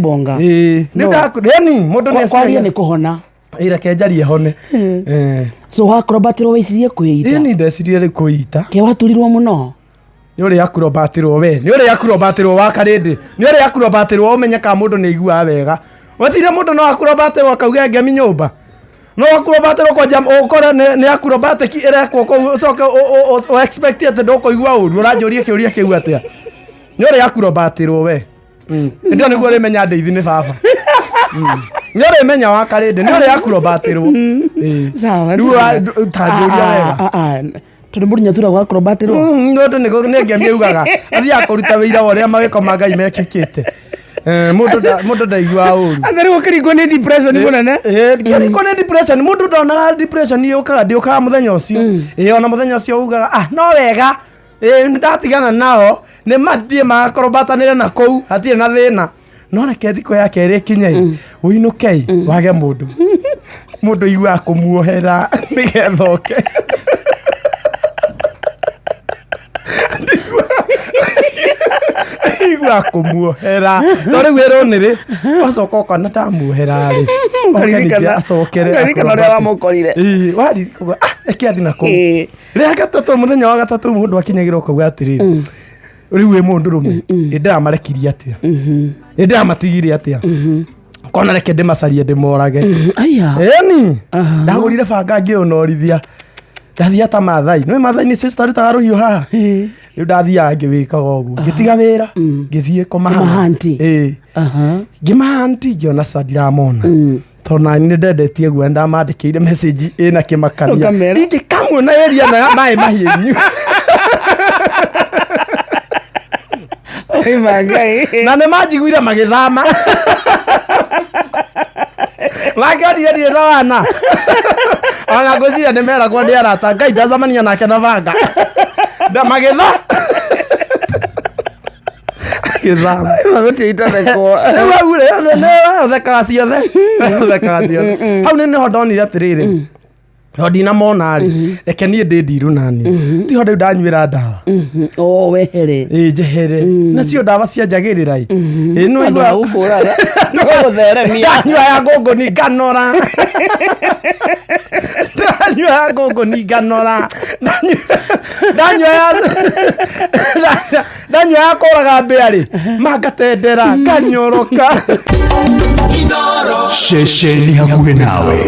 bonga yani mundu ni kwaria ni kuhona reke njarie hone so acrobatirwo wicirie kwita ni ndecirie ri kwita ke waturirwo muno ni uri acrobatirwo we ni uri acrobatirwo wa karindi ni uri acrobatirwo umenyeka mundu ni igua wega wacire mundu no acrobatirwo akauga ngemi nyumba no acrobatirwo kwa jam ukora ni acrobatic irekwo ko soka o expect ate ndoko igua uru uranjuria kiuria kiu atia ni uri acrobatirwo we ndio niguo ri menya ndeithi ni baba ni uri menya wa karindi ni uri acrobatirwo sawa riu tanjuria wega turi murinya tura gwa acrobatirwo ndoto ni ngemi ugaga athi akuruta wira woria magiko magai mekikite mundu ndaigua uru athari ukiriko ni depression munene kiriko ni depression mundu ndona depression yukaga ndiukaga muthenya ucio ona muthenya ucio ugaga no wega ndatigana nao ni mathie makorobatanire na kou hatire na thina no reke thiko yake iri kinyai uinukei wage mundu igua kumuohera nigethoke igua kumuohera tori wero niri wacoka kana ndamuohera ri okanije acokere akana ria wamukorire wari reke athi nako ria gatatu muthenya wa gatatu mundu akinyagira ukauga atiri riu we mundu rume ndamarekirie atia ndamatigire atia kona reke ndimacarie ndimorage aya eni ndagurire banga ngionорithia ndathia ta mathai no mathai ni sister ta ruhiu ha riu ndathia ngiwikaga uguo ngitiga wira ngithie komahanti ngimahanti ngiona sadiramona tona ni ndendetie guo ndamandikire message ina kimakania iki kamwe na area na mai mahienyu na ne majiguire magithama Magari ndio wana. Ona ngozira nemera kwa ndia rata ngai ndazamania nake na vanga. Nda magetha. Kizama. Magote itaneko. Ewa ure ne theka ciothe. Theka ciothe. Hau nene ho ndonire atiriri. Ndina mona ri reke nie ndiru nani ti ho ndanywira ndawa wehere jehere nacio ndawa cia njagirira no igwa ukuraga no gutheremia ndanywa ya gogo ni ganora ndanywa ya gogo ni ganora ndanywa ya koraga mbeari magatendera kanyoroka Shesheni hakuhe nawe.